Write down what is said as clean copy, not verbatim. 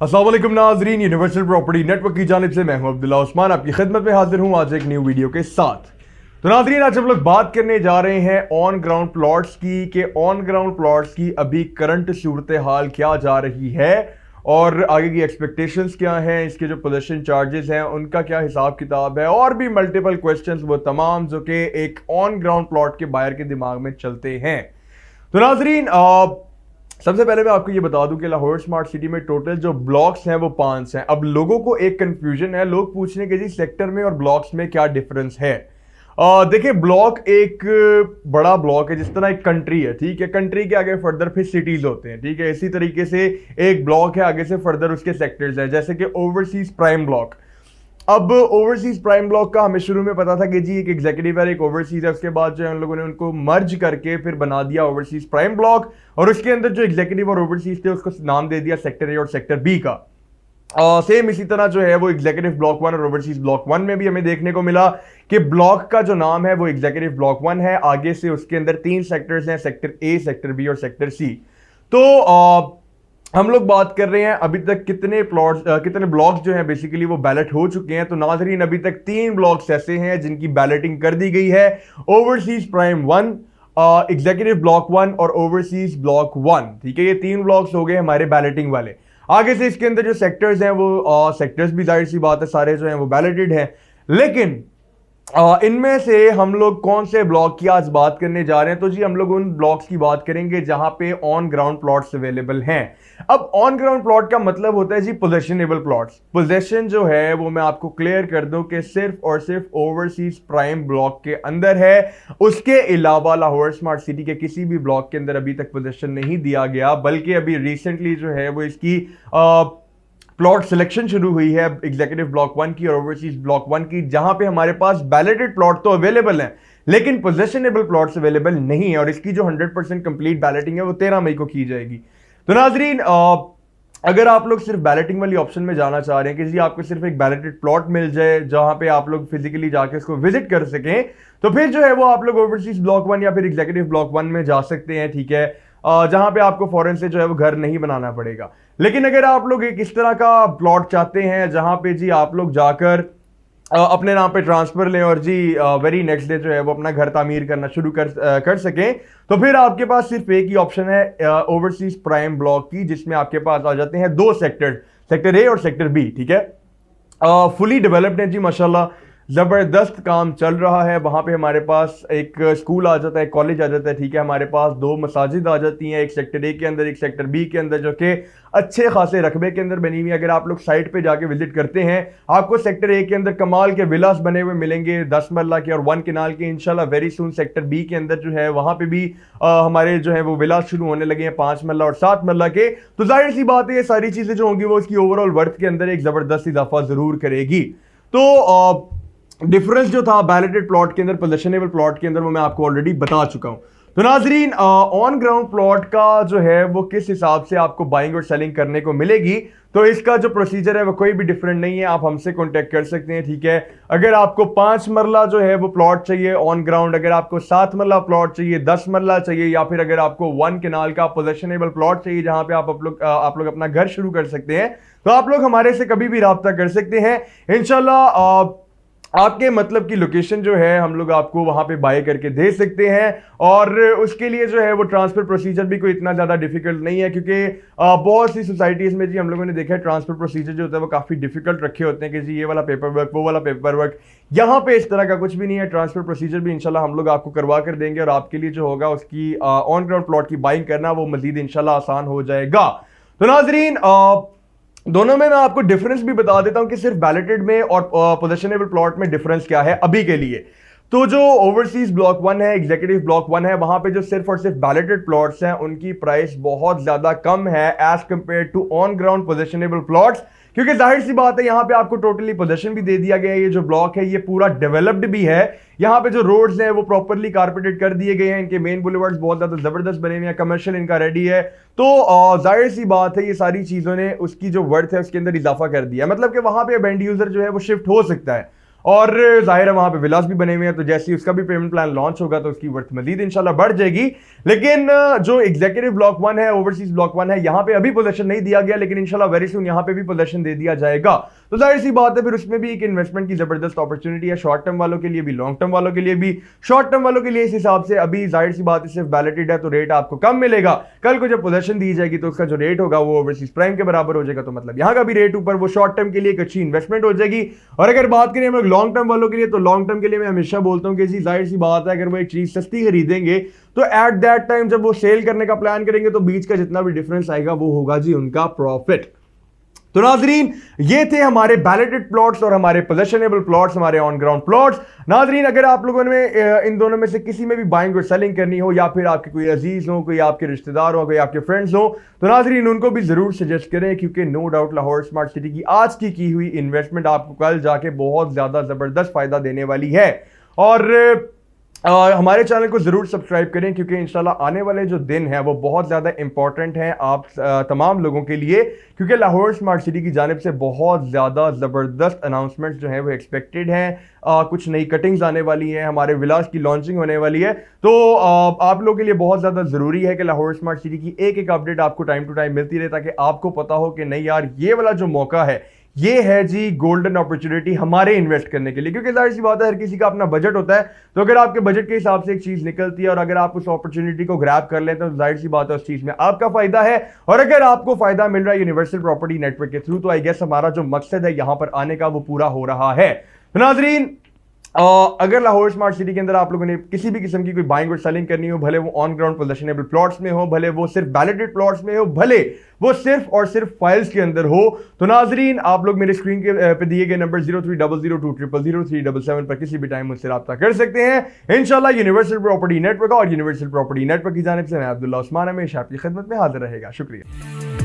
अस्सलाम वालेकुम नाजरीन, यूनिवर्सल प्रॉपर्टी नेटवर्क की जानिब से मैं हूं अब्दुल्ला उस्मान आपकी खिदमत में हाजिर हूं आज एक न्यू वीडियो के साथ। तो नाजरीन, आज हम लोग बात करने जा रहे हैं ऑन ग्राउंड प्लॉट्स की कि ऑन ग्राउंड प्लॉट्स की अभी करंट सूरत हाल क्या जा रही है और आगे की एक्सपेक्टेशंस क्या हैं, इसके जो पोजीशन चार्जेस हैं उनका क्या हिसाब किताब है और भी मल्टीपल क्वेश्चंस वो तमाम जो कि एक ऑन ग्राउंड प्लॉट के बायर के दिमाग में चलते हैं। तो नाजरीन, सबसे पहले मैं आपको ये बता दूं कि लाहौर स्मार्ट सिटी में टोटल जो ब्लॉक्स हैं वो 5 हैं। अब लोगों को एक कंफ्यूजन है, लोग पूछ रहे हैं कि जी सेक्टर में और ब्लॉक्स में क्या डिफरेंस है। देखिए, ब्लॉक एक बड़ा ब्लॉक है, जिस तरह एक कंट्री है, ठीक है, कंट्री के आगे फर्दर फिर सिटीज होते हैं, ठीक है, इसी तरीके से एक ब्लॉक है, आगे से फर्दर उसके सेक्टर्स हैं, जैसे कि ओवरसीज प्राइम ब्लॉक। अब ओवरसीज प्राइम ब्लॉक का हमें शुरू में पता था कि जी एक एग्जीक्यूटिव है, एक ओवरसीज है, उसके बाद जो है उन लोगों ने उनको मर्ज करके फिर बना दिया ओवरसीज प्राइम ब्लॉक, और उसके अंदर जो एग्जीक्यूटिव और ओवरसीज थे उसको नाम दे दिया सेक्टर ए और सेक्टर बी का। सेम इसी तरह जो है वो एग्जीक्यूटिव ब्लॉक 1 और ओवरसीज ब्लॉक 1 में भी हमें देखने को मिला कि ब्लॉक का जो नाम है वो एग्जीक्यूटिव ब्लॉक 1 है, आगे से उसके अंदर 3 सेक्टर्स हैं, सेक्टर ए, सेक्टर बी और सेक्टर सी। तो हम लोग बात कर रहे हैं अभी तक कितने प्लॉट्स कितने ब्लॉक्स जो हैं बेसिकली वो बैलेट हो चुके हैं। तो नाजरीन, अभी तक 3 ब्लॉक्स ऐसे हैं जिनकी बैलेटिंग कर दी गई है, ओवरसीज प्राइम 1, एग्जीक्यूटिव ब्लॉक 1 और ओवरसीज ब्लॉक 1, ठीक है, ये 3 ब्लॉक्स हो गए हमारे बैलेटिंग वाले। आगे से इसके अंदर जो सेक्टर्स हैं वो सेक्टर्स भी जाहिर सी बात है सारे जो हैं वो बैलेटेड हैं, लेकिन इनमें से हम लोग कौन से ब्लॉक की आज बात करने जा रहे हैं। तो जी हम लोग उन ब्लॉक्स की बात करेंगे जहां पे ऑन ग्राउंड प्लॉट्स अवेलेबल हैं। अब ऑन ग्राउंड प्लॉट का मतलब होता है जी पोजेशनेबल प्लॉट्स। पोजेशन जो है वो मैं आपको क्लियर कर दूं कि सिर्फ और सिर्फ ओवरसीज प्राइम ब्लॉक के अंदर है, उसके अलावा लाहौर स्मार्ट सिटी के किसी भी ब्लॉक के अंदर अभी तक पोजेशन नहीं दिया गया, बल्कि अभी रिसेंटली जो है वो इसकी प्लॉट सिलेक्शन शुरू हुई है एग्जीक्यूटिव ब्लॉक 1 की और ओवरसीज ब्लॉक 1 की, जहां पे हमारे पास बैलेटेड प्लॉट तो अवेलेबल हैं लेकिन पोजेशनेबल प्लॉट्स अवेलेबल नहीं है, और इसकी जो 100% कंप्लीट बैलेटिंग है वो 13 मई को की जाएगी। तो नाजरीन, अगर आप लोग सिर्फ बैलेटिंग वाली ऑप्शन में जाना चाह रहे हैं कि जी आपको सिर्फ एक बैलेटेड प्लॉट मिल जाए जहां पे आप लोग फिजिकली जाके उसको विजिट कर सकें, तो फिर जो है वो आप लोग ओवरसीज ब्लॉक 1 या फिर एग्जीक्यूटिव ब्लॉक 1 में जा सकते हैं, ठीक है, जहां पे आपको फॉरेन से जो है वो घर नहीं बनाना पड़ेगा। लेकिन अगर आप लोग एक इस तरह का प्लॉट चाहते हैं जहां पे जी आप लोग जाकर अपने नाम पे ट्रांसफर लें और जी वेरी नेक्स्ट डे जो है वो अपना घर तामीर करना शुरू कर सकें, तो फिर आपके पास सिर्फ एक ही ऑप्शन है ओवरसीज प्राइम ब्लॉक की, जिसमें आपके पास आ जाते हैं 2 सेक्टर, सेक्टर ए और सेक्टर बी, ठीक है। फुली डेवलप्ड है जी, माशाल्लाह जबरदस्त काम चल रहा है। वहां पे हमारे पास एक स्कूल आ जाता है, कॉलेज आ जाता है, ठीक है, हमारे पास 2 मसाजिद आ जाती हैं, एक सेक्टर ए के अंदर एक सेक्टर बी के अंदर, जो कि अच्छे खासे रकबे के अंदर बनी हुई है। अगर आप लोग साइट पे जाके विजिट करते हैं, आपको सेक्टर ए के अंदर कमाल के विलास बने हुए मिलेंगे 10 मरला के और 1 किनाल के। इंशाल्लाह वेरी सून सेक्टर बी के अंदर जो है वहां पे भी हमारे जो है वो विलास शुरू होने लगे हैं 5 मरला और 7 मरला के। तो जाहिर सी बात है ये सारी चीजें जो होंगी वो इसकी ओवरऑल वर्थ के अंदर एक जबरदस्त इजाफा जरूर करेगी। तो डिफरेंस जो था बैलेटेड प्लॉट के अंदर पोजेशनेबल प्लॉट के अंदर वो मैं आपको ऑलरेडी बता चुका हूं। तो नाजरीन, ऑन ग्राउंड प्लॉट का जो है वो किस हिसाब से आपको बाइंग और सेलिंग करने को मिलेगी, तो इसका जो प्रोसीजर है वो कोई भी डिफरेंट नहीं है। आप हमसे कांटेक्ट कर सकते हैं, ठीक है। अगर आपको 5 मरला जो है वो प्लॉट चाहिए ऑन ग्राउंड, अगर आपको 7 मरला प्लॉट चाहिए, 10 मरला चाहिए, या फिर अगर आपको 1 किनाल का पोजेशनेबल प्लॉट चाहिए जहां पे आप लोग अपना घर शुरू कर सकते हैं, तो आप लोग हमारे से कभी भी राब्ता कर सकते हैं। इंशाल्लाह आपके मतलब की लोकेशन जो है हम लोग आपको वहां पे बाय करके दे सकते हैं, और उसके लिए जो है वो ट्रांसफर प्रोसीजर भी कोई इतना ज्यादा डिफिकल्ट नहीं है, क्योंकि बहुत सी सोसाइटीज में जी हम लोगों ने देखा है ट्रांसफर प्रोसीजर जो होता है वो काफी डिफिकल्ट रखे होते हैं कि जी ये वाला पेपर वर्क, वो वाला पेपर वर्क। यहाँ पे इस तरह का कुछ भी नहीं है, ट्रांसफर प्रोसीजर भी इंशाल्लाह हम लोग आपको करवा कर देंगे, और आपके लिए जो होगा उसकी ऑन ग्राउंड प्लॉट की बाइंग करना वो मजीद इंशाल्लाह आसान हो जाएगा। तो नाजरीन, दोनों में मैं आपको डिफरेंस भी बता देता हूं कि सिर्फ बैलेटेड में और पोजेशनेबल प्लॉट में डिफरेंस क्या है अभी के लिए। तो जो ओवरसीज ब्लॉक 1 है, एग्जीक्यूटिव ब्लॉक 1 है, वहां पे जो सिर्फ और सिर्फ बैलेटेड प्लॉट्स हैं उनकी प्राइस बहुत ज्यादा कम है as compare to on ground possessionable plots, क्योंकि जाहिर सी बात है यहाँ पे आपको टोटली पोजेशन भी दे दिया गया है। ये जो ब्लॉक है ये पूरा डेवलप्ड भी है, यहाँ पे जो रोड्स हैं वो प्रॉपर्ली कारपेटेड कर दिए गए हैं, इनके मेन बुलेवार्ड्स बहुत ज्यादा जबरदस्त बने हुए हैं, कमर्शियल इनका रेडी है। तो जाहिर सी बात है ये सारी चीजों ने उसकी जो वर्थ है उसके अंदर इजाफा कर दिया, मतलब कि वहां पे अब एंड यूजर जो है वो शिफ्ट हो सकता है। और जाहिर है वहां पे विलास भी बने हुए हैं, तो जैसे ही उसका भी पेमेंट प्लान लॉन्च होगा तो उसकी वर्थ मजीद इंशाल्लाह बढ़ जाएगी। लेकिन जो एग्जीक्यूटिव ब्लॉक 1 है, ओवरसीज ब्लॉक 1 है, यहां पे अभी पोजीशन नहीं दिया गया, लेकिन इंशाल्लाह वेरी सून यहां पे भी पोजीशन दे दिया जाएगा। तो जाहिर सी बात है फिर उसमें भी एक इन्वेस्टमेंट की जबरदस्त अपॉर्चुनिटी है, शॉर्ट टर्म वालों के लिए भी, लॉन्ग टर्म वालों के लिए भी। शॉर्ट टर्म वालों के लिए इस हिसाब से अभी जाहिर सी बात है सिर्फ बैलेटेड है तो रेट आपको कम मिलेगा। कल को जब पोजीशन दी जाएगी तो उसका जो रेट होगा वो ओवरसीज प्राइम के बराबर हो जाएगा, तो मतलब यहां का भी रेट ऊपर, वो शॉर्ट टर्म के लिए एक अच्छी इन्वेस्टमेंट हो जाएगी। और अगर बात करें हम लोग लॉन्ग टर्म वालों के लिए, तो लॉन्ग टर्म के लिए मैं हमेशा बोलता हूं कि जी जाहिर सी बात है अगर वो एक चीज सस्ती खरीदेंगे तो एट दैट टाइम जब वो सेल करने का प्लान करेंगे तो बीच का जितना भी डिफरेंस आएगा वो होगा जी उनका प्रॉफिट। तो नाजरीन ये थे हमारे बैलेटेड प्लॉट्स और हमारे पोजेशनेबल प्लॉट्स, हमारे ऑन ग्राउंड प्लॉट्स। नाजरीन अगर आप लोगों ने इन दोनों में से किसी में भी बाइंग और सेलिंग करनी हो, या फिर आपके कोई अजीज हो, कोई आपके रिश्तेदार हो, कोई आपके फ्रेंड्स हो, तो नाजरीन उनको भी जरूर सजेस्ट करें, क्योंकि no doubt Lahore smart city की आज की हुई इन्वेस्टमेंट आपको कल जाके बहुत ज्यादा जबरदस्त फायदा देने वाली है। और हमारे चैनल को जरूर सब्सक्राइब करें, क्योंकि इंशाल्लाह आने वाले जो दिन है वो बहुत ज़्यादा इंपॉर्टेंट हैं आप तमाम लोगों के लिए, क्योंकि लाहौर स्मार्ट सिटी की जानिब से बहुत ज़्यादा ज़बरदस्त अनाउंसमेंट्स जो हैं वो एक्सपेक्टेड हैं। कुछ नई कटिंग्स आने वाली हैं, हमारे विलास की लॉन्चिंग होने वाली है, तो आप लोगों के लिए बहुत ज़्यादा ज़रूरी है कि लाहौर स्मार्ट सिटी की एक एक अपडेट आपको टाइम टू टाइम मिलती रहे, ताकि आपको पता हो कि नहीं यार ये वाला जो मौका है ये है जी गोल्डन अपॉर्चुनिटी हमारे इन्वेस्ट करने के लिए। क्योंकि जाहिर सी बात है हर किसी का अपना बजट होता है, तो अगर आपके बजट के हिसाब से एक चीज निकलती है और अगर आप उस अपॉर्चुनिटी को ग्रैब कर लेते हैं तो जाहिर सी बात है उस चीज में आपका फायदा है। और अगर आपको फायदा मिल रहा है यूनिवर्सल प्रॉपर्टी नेटवर्क के थ्रू, तो आई गेस हमारा जो मकसद है यहां पर आने का वो पूरा हो रहा है। तो नाजरीन अगर लाहौर स्मार्ट सिटी के अंदर आप लोगों ने किसी भी किस्म की कोई बाइंग और सेलिंग करनी हो, भले वो ऑन ग्राउंड पोजेशनेबल प्लॉट्स में हो, भले वो सिर्फ बैलेटेड प्लॉट्स में हो, भले वो सिर्फ और सिर्फ फाइल्स के अंदर हो, तो नाजरीन आप लोग मेरे स्क्रीन के पे दिए गए नंबर 0300200377 पर किसी भी टाइम मुझसे रब्ता कर सकते हैं। इंशाल्लाह यूनिवर्सल प्रॉपर्टी नेटवर्क और यूनिवर्सल प्रॉपर्टी नेटवर्क की जानिब से मैं अब्दुल्ला उस्मान हमेशा आपकी खिदमत में हाजिर रहेगा। शुक्रिया।